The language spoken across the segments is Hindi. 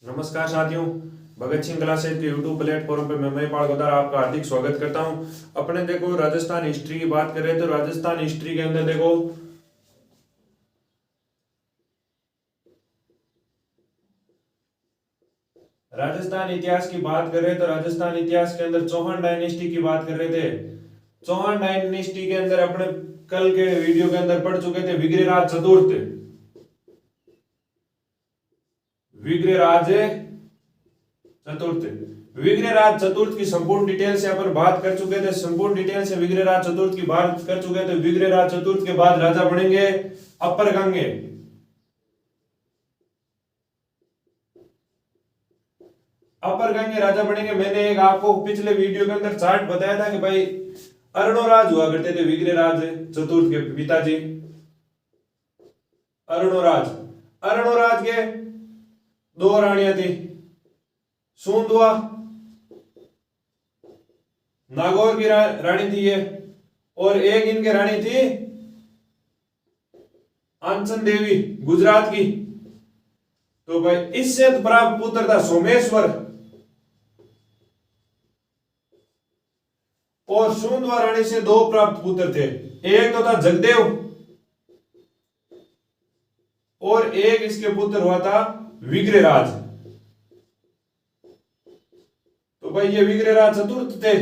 नमस्कार साथियों, भगत सिंह क्लासेज के यूट्यूब प्लेटफॉर्म पे मैं महिपाल गोदार आपका हार्दिक स्वागत करता हूं। अपने देखो राजस्थान हिस्ट्री की बात करें तो राजस्थान हिस्ट्री के अंदर देखो राजस्थान इतिहास की बात करें तो राजस्थान इतिहास के अंदर चौहान डायनेस्टी की बात कर रहे थे। चौहान डायनेस्टी के अंदर अपने कल के वीडियो के अंदर पढ़ चुके थे विग्रहराज चतुर्थ। विग्रहराज चतुर्थ विग्रहराज चतुर्थ की संपूर्ण डिटेल से अपन बात कर चुके थे। संपूर्ण डिटेल से विग्रहराज चतुर्थ की बात कर चुके थे। विग्रहराज चतुर्थ के बाद राजा बनेंगे अपर गंगे। अपर गंगे राजा बनेंगे। मैंने एक आपको पिछले वीडियो के अंदर चार्ट बताया था कि भाई अरुणोराज हुआ करते थे विग्रहराज चतुर्थ के पिताजी। अरुणोराज के दो रानियां थी, सूंदवा नागौर की रानी थी ये, और एक इनके रानी थी आंचन देवी गुजरात की। तो भाई इससे प्राप्त पुत्र था सोमेश्वर, और सूंदवा रानी से दो प्राप्त पुत्र थे। एक तो था जगदेव और एक इसके पुत्र हुआ था विग्रहराज। तो भाई ये विग्रहराज चतुर्थ थे,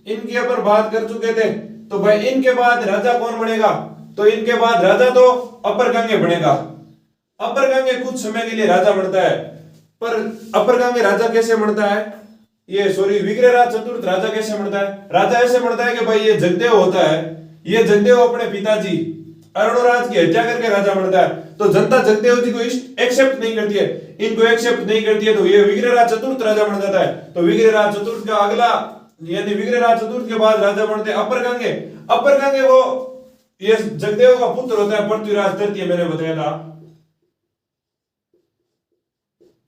इनके ऊपर बात कर चुके थे। तो भाई इनके बाद राजा कौन बनेगा? तो इनके बाद राजा तो अपर गंगे बनेगा। अपर गंगे कुछ समय के लिए राजा बनता है, पर अपर गंगे राजा कैसे बनता है? विग्रहराज चतुर्थ राजा कैसे बनता है? राजा ऐसे बनता है कि भाई ये जगदेव होता है, ये जगदेव अपने पिताजी अरुणराज की हत्या करके राजा बनता है। तो जनता जगदेव जी को एक्सेप्ट नहीं करती है, इनको एक्सेप्ट नहीं करती है, तो ये विग्रहराज चतुर्थ राजा बन जाता है। तो विग्रहराज चतुर्थ का अगला यानी विग्रहराज चतुर्थ के बाद राजा बनते हैं अपर गंगे। अपर गंगे वो ये जगदेव का पुत्र होता है पृथ्वीराज तृतीय। मैंने बताया था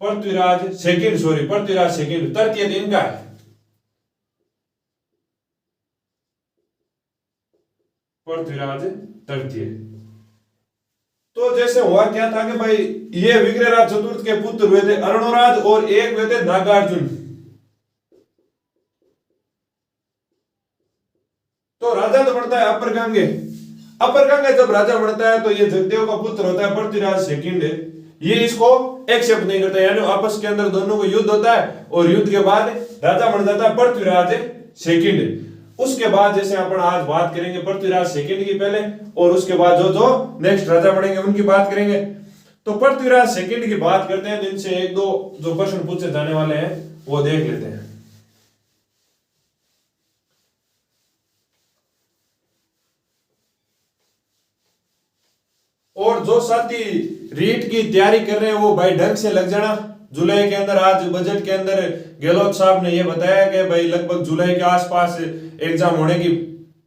पृथ्वीराज सेकंड तृतीय इनका है। पृथ्वीराज तृतीय। तो जैसे हुआ क्या था कि भाई ये विग्रहराज चतुर्थ के पुत्र हुए थे अरुणराज और एक हुए थे नागार्जुन। तो राजा तो बनता है अपर गंगे। अपर गंगे जब राजा बनता है तो ये जगदेव का पुत्र होता है पृथ्वीराज सेकंड। ये इसको एक्सेप्ट नहीं करता, यानी आपस के अंदर दोनों को युद्ध होता है और युद्ध के बाद राजा बन जाता है पृथ्वीराज सेकंड। उसके बाद जैसे अपन आज बात करेंगे पृथ्वीराज सेकंड की पहले, और उसके बाद जो नेक्स्ट राजा बनेंगे उनकी बात करेंगे। तो पृथ्वीराज सेकंड की बात करते हैं, तो इनसे एक दो जो प्रश्न पूछे जाने वाले हैं वो देख लेते हैं। और जो साथी रीट की तैयारी कर रहे हैं वो भाई ढंग से लग जाना। जुलाई के अंदर आज बजट के अंदर गहलोत साहब ने ये बताया कि भाई लगभग जुलाई के आसपास एग्जाम होने की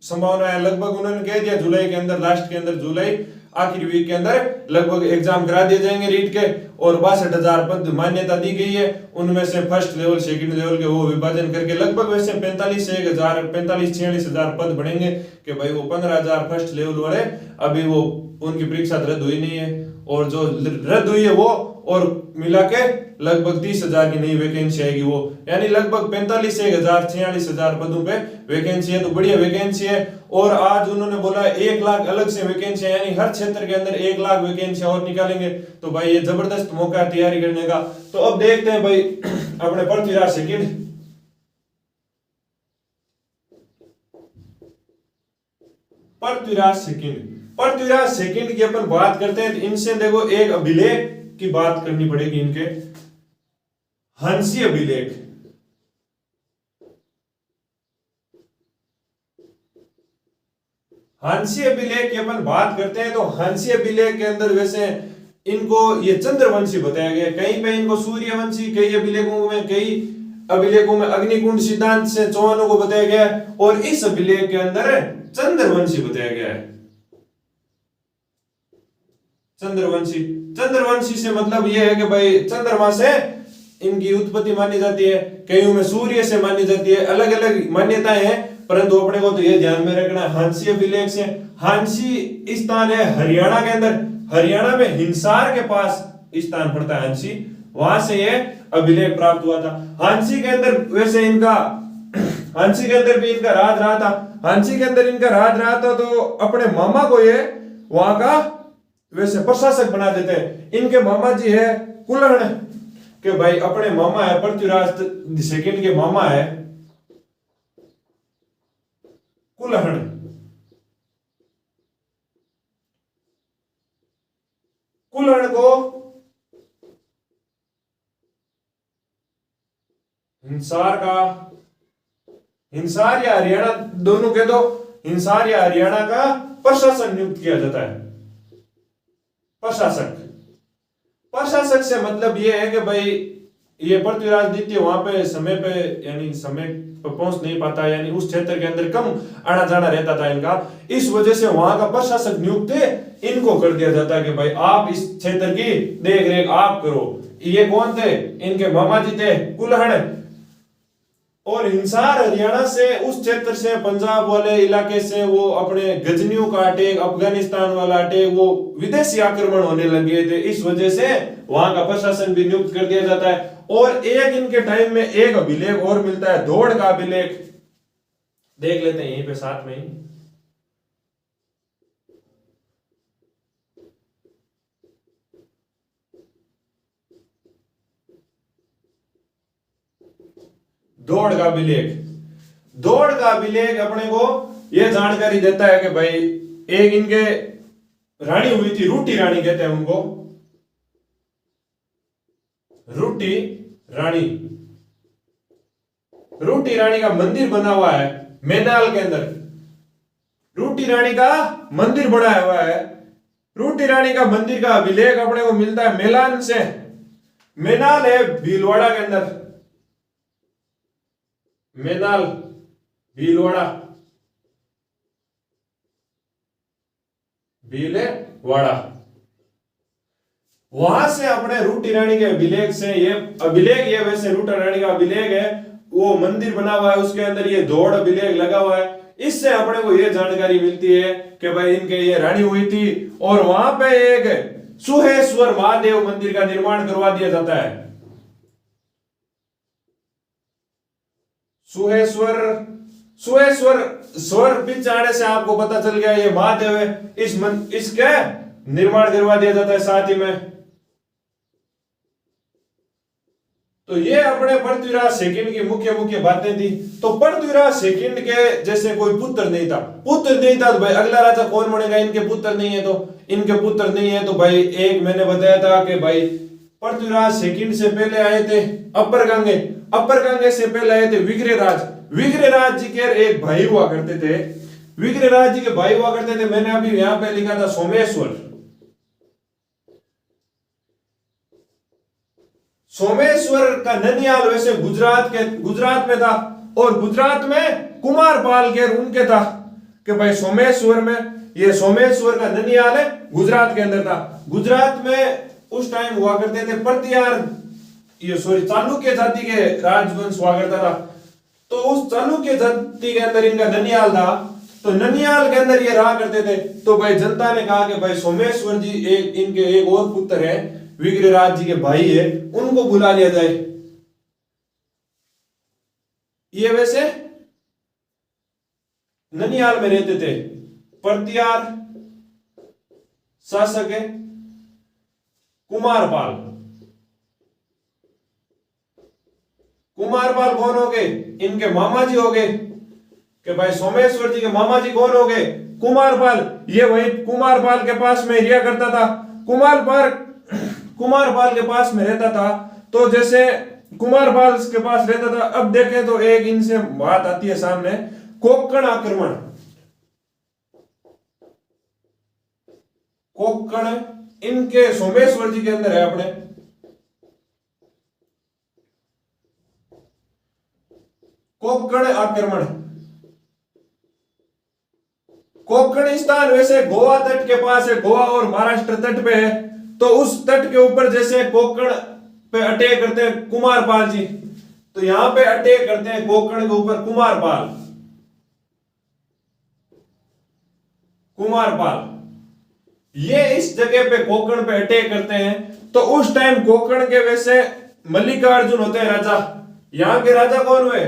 संभावना है। लगभग उन्होंने कह दिया जुलाई के अंदर, लास्ट के अंदर, जुलाई आखिरी वीक के अंदर लगभग एग्जाम करा दिए जाएंगे रीट के। और 62,000 पद मान्यता दी गई है, उनमें से फर्स्ट लेवल सेकंड लेवल के वो विभाजन करके लगभग वैसे 45,000 पद बढ़ेंगे कि भाई वो 15,000 फर्स्ट लेवल वाले अभी वो उनकी परीक्षा रद्द हुई नहीं है, और जो रद्द हुई है वो और मिला के लगभग 30,000 की नई वैकेंसी आएगी वो, यानी लगभग 45,000 पदों पे वैकेंसी है। तो बढ़िया वैकेंसी है। और आज उन्होंने बोला 1 लाख अलग से वैकेंसी, यानी हर क्षेत्र के अंदर 1 लाख वैकेंसी और निकालेंगे। तो भाई ये जबरदस्त मौका है तैयारी करने का। तो अब देखते हैं भाई अपने पृथ्वीराज सेकंड की अपन बात करते हैं। तो इनसे देखो एक अभिलेख की बात करनी पड़ेगी, इनके हंसी अभिलेख। हंसी अभिलेख की अपन बात करते हैं। तो हंसी अभिलेख के अंदर वैसे इनको ये चंद्रवंशी बताया गया, कहीं पे इनको सूर्यवंशी, कई अभिलेखों में अग्निकुंड सिद्धांत से चौहानों को बताया गया है, और इस अभिलेख के अंदर चंद्रवंशी बताया गया है। चंद्रवंशी से मतलब यह है कि भाई चंद्रमा से इनकी उत्पत्ति मानी जाती है, कईयों में सूर्य से मानी जाती है, अलग अलग मान्यताएं हैं। परंतु अपने को तो यह ध्यान में रखना, हांसी अभिलेख से, हांसी स्थान है हरियाणा के अंदर, हरियाणा में हिसार के पास स्थान पड़ता है हांसी, वहां से ये अभिलेख प्राप्त हुआ था। हांसी के अंदर वैसे इनका हांसी के अंदर भी इनका राज रहा था। हांसी के अंदर इनका राज रहा था तो अपने मामा को ये वहां का वैसे प्रशासक बना देते हैं। इनके मामा जी है कुलहण के भाई अपने मामा है पृथ्वीराज सेकंड के मामा है कुलहण। कुलहण को हिंसार या हरियाणा दोनों के दो हिंसार या हरियाणा का प्रशासन नियुक्त किया जाता है। प्रशासक प्रशासक से मतलब यह है कि भाई ये पृथ्वीराज द्वितीय वहां पे समय पे यानी समय पर पहुंच नहीं पाता, यानी उस क्षेत्र के अंदर कम आना जाना रहता था इनका, इस वजह से वहां का प्रशासक नियुक्त इनको कर दिया जाता है कि भाई आप इस क्षेत्र की देख रेख आप करो। ये कौन थे? इनके मामा जी थे कुलहण। और हिंसार हरियाणा से उस क्षेत्र से पंजाब वाले इलाके से वो अपने गजनियों का अटैक, अफगानिस्तान वाला अटैक, वो विदेशी आक्रमण होने लगे थे, इस वजह से वहां का प्रशासन भी नियुक्त कर दिया जाता है। और एक इनके टाइम में एक अभिलेख और मिलता है, दौड़ का अभिलेख, देख लेते हैं यहीं पे साथ में ही। दौड़ का अभिलेख, दौड़ का अभिलेख अपने को यह जानकारी देता है कि भाई एक इनके रानी हुई थी, रूटी रानी कहते हैं उनको, रूटी रानी। रूटी रानी का मंदिर बना हुआ है मेनाल के अंदर, रूटी रानी का मंदिर बनाया हुआ है। रूटी रानी का मंदिर का अभिलेख अपने को मिलता है मेलान से, मेनाल है भीलवाड़ा के अंदर, मेनाल भीलवाड़ा, भीलवाड़ा, वहां से अपने रूटी रानी के अभिलेख से ये अभिलेख, ये वैसे रूटी रानी का अभिलेख है, वो मंदिर बना हुआ है, उसके अंदर ये दौड़ अभिलेख लगा हुआ है। इससे अपने को ये जानकारी मिलती है कि भाई इनके ये रानी हुई थी और वहां पे एक सुहेश्वर महादेव मंदिर का निर्माण करवा दिया जाता है। सुहेश्वर, सुहेश्वर स्वर पिच आने से आपको पता चल गया ये महादेव है, इसके निर्माण करवा दिया जाता है साथ ही में। तो ये अपने पृथ्वीराज सेकंड की मुख्य मुख्य बातें थी। तो पृथ्वीराज सेकंड के जैसे कोई पुत्र नहीं था, पुत्र नहीं था तो भाई अगला राजा कौन बनेगा? इनके पुत्र नहीं है, तो इनके पुत्र नहीं है तो भाई एक मैंने बताया था कि भाई पृथ्वीराज सेकंड से पहले आए थे अपर गंगे, अपर गंगे से पहले आए थे विग्रहराज। विग्रहराज जी के एक भाई हुआ करते थे, विग्रहराज जी के भाई हुआ करते थे, मैंने अभी यहां पे लिखा था सोमेश्वर। सोमेश्वर का ननियाल वैसे गुजरात में था, और गुजरात में कुमारपाल के उनके था कि भाई सोमेश्वर में, ये सोमेश्वर का ननियाल है गुजरात के अंदर था। गुजरात में उस टाइम हुआ करते थे प्रतिहार, ये चालुक्य जाति के राजवंश हुआ करता था, तो उस चालुक्य जाति के अंदर इनका ननियाल था, तो ननियाल के अंदर ये रहा करते थे। तो भाई जनता ने कहा कि भाई सोमेश्वर जी एक इनके एक और पुत्र है, विग्रहराज जी के भाई है, उनको बुला लिया जाए। ये वैसे ननियाल में रहते थे, प्रतिहार शासक है कुमारपाल। कुमारपाल कौन हो गए? इनके मामा जी हो गए कि भाई सोमेश्वर जी के मामा जी कौन हो गए? कुमारपाल। ये वही कुमारपाल के पास में रिया करता था, कुमारपाल के पास में रहता था। तो जैसे कुमारपाल के पास रहता था, अब देखें तो एक इनसे बात आती है सामने, कोंकण आक्रमण। कोंकण इनके सोमेश्वर जी के अंदर है अपने, कोंकण आक्रमण। कोंकण स्थान वैसे गोवा तट के पास है, गोवा और महाराष्ट्र तट पे है, तो उस तट के ऊपर जैसे कोंकण पे अटैक करते हैं कुमारपाल जी, तो यहां पे अटैक करते हैं कोंकण के ऊपर कुमारपाल। कुमारपाल ये इस जगह पे कोंकण पे अटैक करते हैं। तो उस टाइम कोंकण के वैसे मल्लिकार्जुन होते हैं राजा। यहाँ के राजा कौन हुए?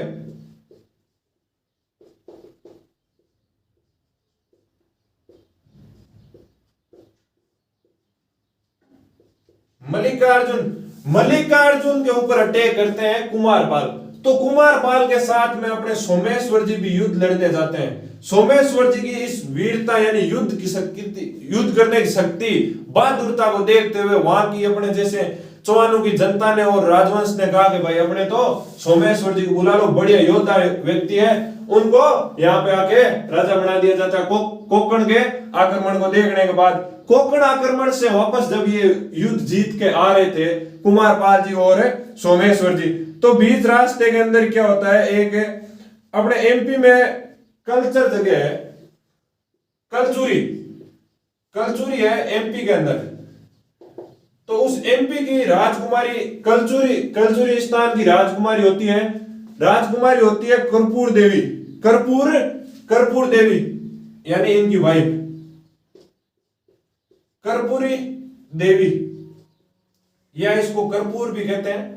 मल्लिकार्जुन। मल्लिकार्जुन के ऊपर अटैक करते हैं कुमारपाल। तो कुमारपाल के साथ में अपने सोमेश्वर जी भी युद्ध लड़ने जाते हैं। सोमेश्वर जी की इस वीरता यानी युद्ध की शक्ति, युद्ध करने की शक्ति, बहादुरता को देखते हुए वहां की अपने जैसे चौहानों की जनता ने और राजवंश ने कहा कि भाई अपने तो सोमेश्वर जी को बुला लो, बढ़िया योद्धा व्यक्ति है, उनको यहाँ पे आके राजा बना दिया जाता है। कोकण के आक्रमण को देखने के बाद, कोकण आक्रमण से वापस जब ये युद्ध जीत के आ रहे थे कुमारपाल जी और सोमेश्वर जी, तो बीच रास्ते के अंदर क्या होता है, एक अपने एमपी में कल्चर जगह है, कलचुरी, कलचुरी है एमपी के अंदर। तो उस एमपी की राजकुमारी कलचुरी स्थान की राजकुमारी होती है, राजकुमारी होती है कर्पूर देवी। कर्पूर देवी यानी इनकी वाइफ कर्पूरी देवी, या इसको कर्पूर भी कहते हैं।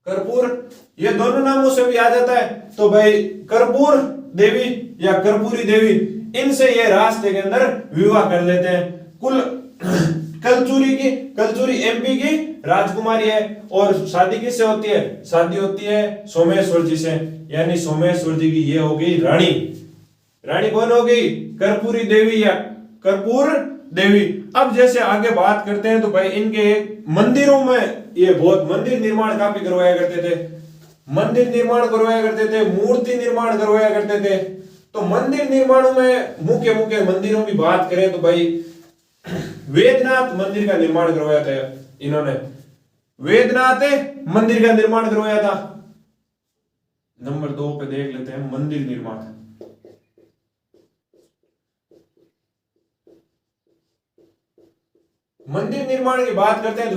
कर्पूर, ये दोनों नामों से भी आ जाता है। तो भाई कर्पूर देवी या कर्पूरी देवी, इनसे ये रास्ते के अंदर विवाह कर लेते हैं। कुल कलचुरी एमपी की राजकुमारी है, और शादी किससे होती है? शादी होती है सोमेश्वर जी से, यानी सोमेश्वर जी की ये हो गई रानी। रानी कौन हो गई? कर्पूरी देवी या कर्पूर देवी। अब जैसे आगे बात करते हैं तो भाई इनके मंदिरों में ये बहुत मंदिर निर्माण काफी करवाया करते थे, मंदिर निर्माण करवाया करते थे, मूर्ति निर्माण करवाया करते थे। तो मंदिर निर्माणों में मुख्य मुख्य मंदिरों की बात करें तो भाई वेदनाथ मंदिर का निर्माण करवाया था इन्होंने, वेदनाथ मंदिर का निर्माण करवाया था। नंबर 2 पे देख लेते हैं मंदिर निर्माण। मंदिर निर्माण की बात करते हैं तो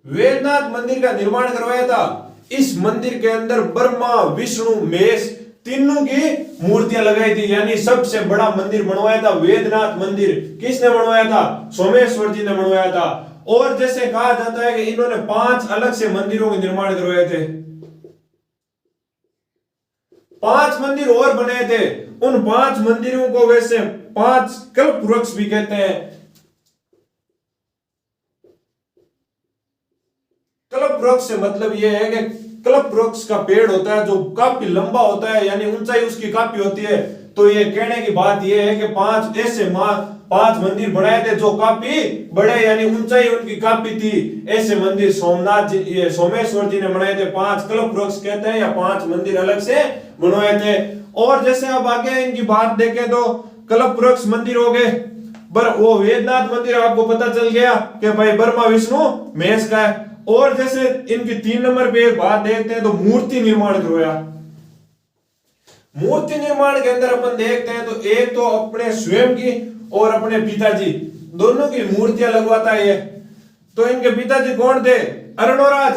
वेदनाथ मंदिर का निर्माण करवाया था। इस मंदिर के अंदर ब्रह्मा विष्णु महेश तीनों की मूर्तियां लगाई थी, यानी सबसे बड़ा मंदिर बनवाया था वेदनाथ मंदिर। किसने बनवाया था? सोमेश्वर जी ने बनवाया था। और जैसे कहा जाता है कि इन्होंने 5 अलग से मंदिरों के निर्माण करवाए थे, 5 मंदिर और बनाए थे। उन 5 मंदिरों को वैसे 5 कल्प वृक्ष भी कहते हैं। कल्प वृक्ष से मतलब यह है कि कल्प वृक्ष का पेड़ होता है जो काफी लंबा होता है, यानी ऊंचाई उसकी काफी होती है। तो ये कहने की बात यह है कि 5 ऐसे 5 मंदिर बनाए थे जो काफी बड़े, यानी ऊंचाई उनकी काफी थी। ऐसे मंदिर सोमनाथ जी, ये सोमेश्वर जी ने बनाए थे। 5 कल्प वृक्ष कहते हैं या 5 मंदिर अलग से बनवाए थे। और जैसे अब आगे इनकी बात देखें तो कल्प वृक्ष मंदिर हो गए, पर वो वेदनाथ मंदिर आपको पता चल गया कि भाई ब्रह्मा विष्णु महेश का है। और जैसे इनकी 3 नंबर पे एक बात देखते हैं तो मूर्ति निर्माण करवाया। मूर्ति निर्माण के अंदर अपन देखते हैं तो एक तो अपने स्वयं की और अपने पिताजी दोनों की मूर्तियां लगवाता है ये। तो इनके पिताजी कौन थे? अरुणोराज।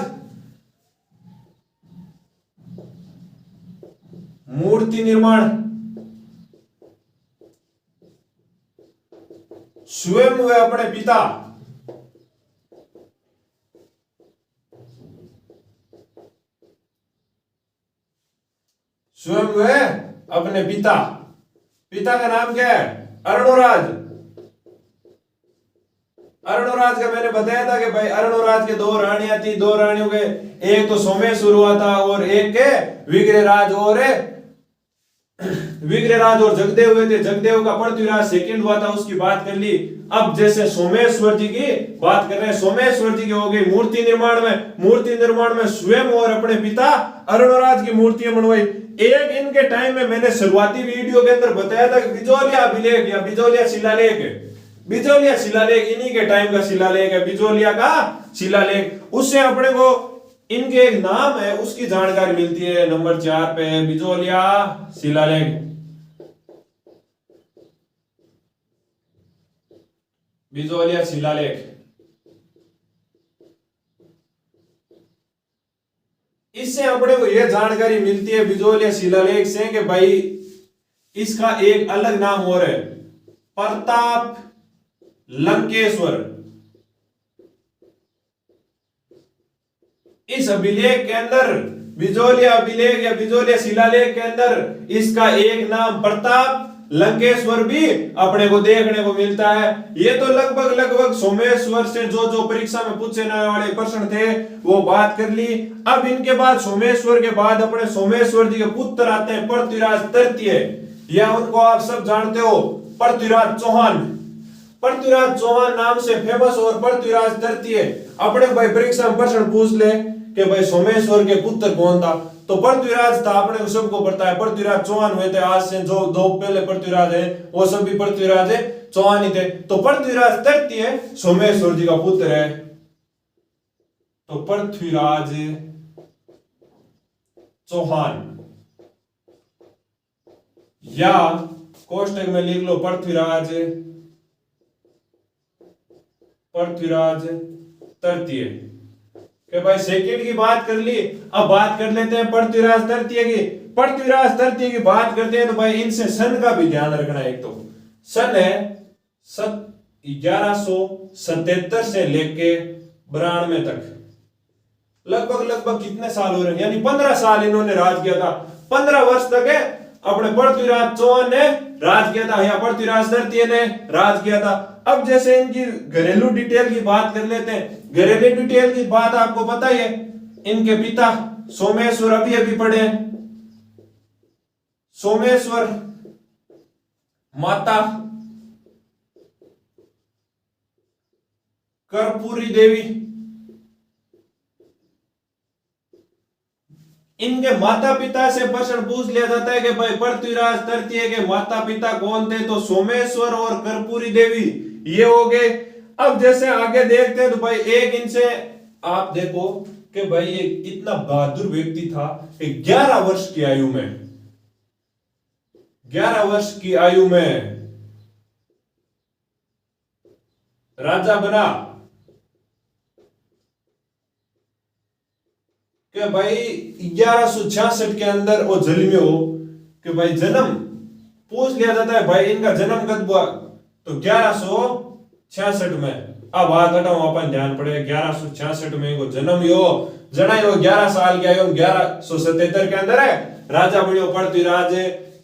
मूर्ति निर्माण स्वयं हुए अपने पिता, स्वयं हुए अपने पिता। पिता का नाम क्या है? अरुणोराज। अरुणोराज का मैंने बताया था कि भाई अरुणोराज के 2 रानियां थी, 2 रानियों के एक तो सोमेश्वर हुआ था और एक के विग्रहराज और जगदेव हुए थे। जगदेव का पृथ्वीराज सेकंड हुआ था, उसकी बात कर ली। अब जैसे सोमेश्वर जी की बात कर रहे हैं, सोमेश्वर जी की हो गई मूर्ति निर्माण में स्वयं और अपने पिता अरुणराज की मूर्तियां बनवाई। एक इनके टाइम में मैंने शुरुआती वीडियो के अंदर बताया था कि बिजोलिया अभिलेख या बिजोलिया शिलालेख इन्हीं के टाइम का शिलालेख है, बिजोलिया का शिलालेख। उससे अपने को इनके एक नाम है उसकी जानकारी मिलती है। नंबर 4 पे बिजोलिया शिलालेख। बिजोलिया शिलालेख इससे अपने को यह जानकारी मिलती है बिजोलिया शिलालेख से कि भाई इसका एक अलग नाम और है, प्रताप लंकेश्वर। इस अभिलेख के अंदर, बिजोलिया अभिलेख या बिजोलिया शिलालेख के अंदर इसका एक नाम प्रताप लंकेश्वर भी अपने को देखने को मिलता है। ये तो लगभग सोमेश्वर से जो परीक्षा में पूछे जाने वाले प्रश्न थे वो बात कर ली। अब इनके बाद सोमेश्वर के बाद अपने सोमेश्वर जी के पुत्र आते हैं पृथ्वीराज तृतीय, या उनको आप सब जानते हो पृथ्वीराज चौहान। पृथ्वीराज चौहान नाम से फेमस और पृथ्वीराज तृतीय। अपने भाई परीक्षा में प्रश्न पूछ ले कि भाई सोमेश्वर के पुत्र कौन था, तो पृथ्वीराज था। अपने को सबको पता है पृथ्वीराज चौहान हुए थे। आज से जो दो पहले पृथ्वीराज है वो सब भी पृथ्वीराज है चौहान ही थे। तो पृथ्वीराज तृतीय सोमेश्वर जी का पुत्र है। तो पृथ्वीराज चौहान, या कोष्टक में लिख लो पृथ्वीराज तृतीय। कि भाई सेकंड की बात कर ली, अब बात कर लेते हैं पृथ्वीराज तृतीय की। पृथ्वीराज तृतीय की बात करते हैं तो भाई इनसे सन का भी ध्यान रखना है। एक तो सन है 1177 से लेके 92 तक, लगभग कितने साल हो रहे हैं, यानी 15 साल इन्होंने राज किया था। 15 वर्ष तक है अपने पृथ्वीराज चौहान ने राज किया था या पृथ्वीराज तृतीय ने राज किया था। अब जैसे इनकी घरेलू डिटेल की बात कर लेते हैं। घरेलू डिटेल की बात आपको पता ही है, इनके पिता सोमेश्वर अभी पढ़े, सोमेश्वर, माता कर्पूरी देवी। इनके माता पिता से प्रश्न पूछ लिया जाता है कि भाई पृथ्वीराज तृतीय के माता पिता कौन थे, तो सोमेश्वर और कर्पूरी देवी ये हो गए। अब जैसे आगे देखते हैं तो भाई एक इनसे आप देखो कि भाई ये कितना बहादुर व्यक्ति था। 11 वर्ष की आयु में, 11 वर्ष की आयु में राजा बना। कि भाई 1166 के अंदर वो जन्मे हो। कि भाई जन्म पूछ लिया जाता है भाई इनका जन्म कब हुआ, तो 1166 में। अब बात हटाओ अपन ध्यान पड़े 1166 में इनको जन्म यो जना यो 11 साल के आयो 1177 के अंदर है राजा बनियो पृथ्वीराज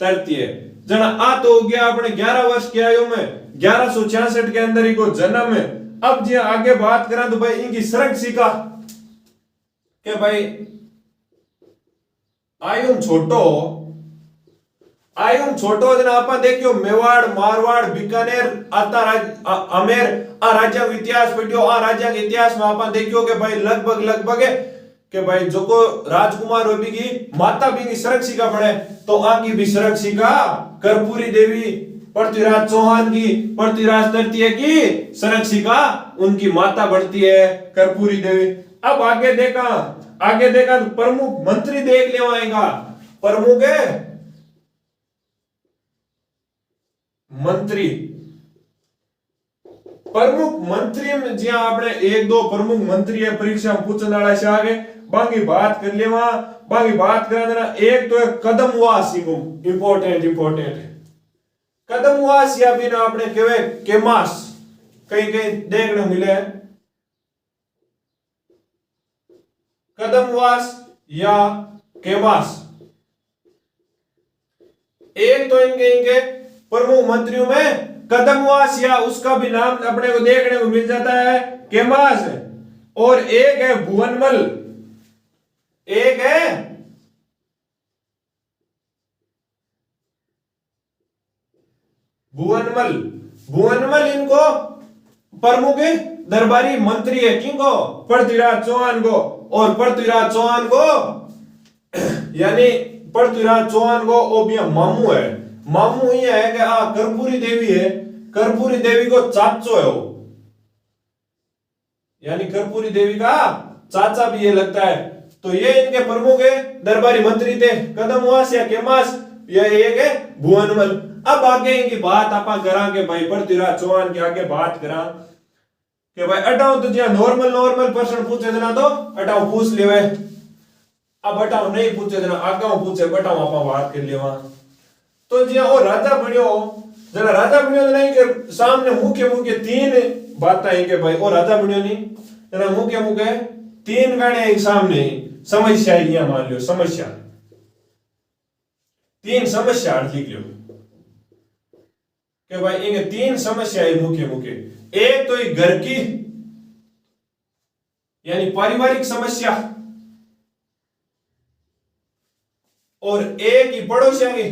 तृतीय जना। आ तो हो गया अपने 11 वर्ष की आयु में, 1166 के अंदर इनको जन्म है। अब जी आगे बात करें तो भाई इनकी सरक सिका के भाई आयुम छोटो जना आपा देखियो मेवाड़ मारवाड़ बीकानेर आता अमेर आ राज्य इतिहास पढ़ियो। आ राज्य के इतिहास में आपा देखियो के भाई लगभग के भाई जो को राजकुमार होबी की माता भी की सरक्षिका पड़े, तो आकी भी सरक्षिका कर्पूरी देवी पृथ्वीराज चौहान की, पृथ्वीराज तृतीय की सरक्षिका उनकी माता बढ़ती है कर्पूरी देवी। अब आगे देखा तो प्रमुख मंत्री देख ले आएगा। प्रमुख है प्रमुख मंत्री में जी आपने एक दो प्रमुख मंत्री है परीक्षा में पूछने वाला से आगे बाकी बात कर ले वहां। बाकी बात करा देना। एक तो है कदमवास, इंपोर्टेंट कदमवास या भी ना आपने केवे केमास कहीं देखने मिले हैं। कदमवास या केमास एक तो इनके प्रमुख मंत्रियों में कदमवास या उसका भी नाम अपने को देखने को मिल जाता है केमास। और एक है भुवनमल, एक है भुवनमल इनको प्रमुख दरबारी मंत्री है। किनको? पृथ्वीराज चौहान को। और पृथ्वीराज चौहान को यानी पृथ्वीराज चौहान को वो भी मामू है। मामू ये है कि कर्पूरी देवी है, कर्पूरी देवी को चाचो है वो, यानी कर्पूरी देवी का चाचा भी ये लगता है। तो ये इनके प्रमुख है दरबारी मंत्री थे कदमवास या केमास, ये एक है भुवनमल। अब आगे इनकी बात आपा करा के भाई पृथ्वीराज चौहान के आगे बात करा कि भाई अटाओ तो जिया नॉर्मल प्रश्न पूछे जना तो अटाओ पूछ ले। आ बटाओ नहीं पूछे जना आगाऊ पूछे बटाओ आपा बात कर लेवा तो जिया ओ राजा बन्यो जना राजा बन्यो नहीं के सामने मुख्य मुख्य तीन बातें है के भाई ओ राजा बन्यो नहीं जना मुख्य मुख्य तीन गाने एक सामने समस्या ये मान लो समस्या तीन समस्या लिख लो कि भाई इनके तीन समस्याएं मुख्य मुख्य एक तो घर की यानी पारिवारिक समस्या और एक ही पड़ोसियों की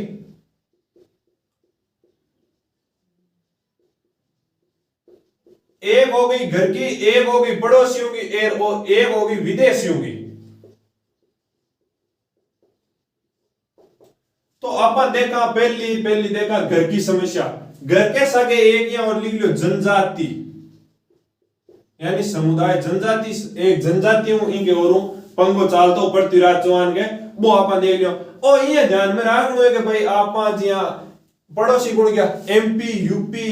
एक हो गई घर की एक हो गई पड़ोसियों की एक हो गई विदेशियों की तो अपन देखा पहली देखा घर की समस्या घर के सगे एक या और लिख लो जनजाति यानी समुदाय जनजाति एक जनजाति हूं इनके और पंगो चालतो पृथ्वीराज चौहान के वो अपन देख लियो ओ ये ध्यान में रखना है कि भाई आप जिया पड़ोसी गुण गया एमपी यूपी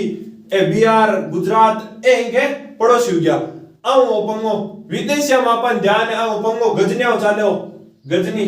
बिहार गुजरात ए इनके पड़ोसी हो गया आओ पंगो विदेशिया में अपन ध्यान है आओ पंगो गजनिया चाले गजनी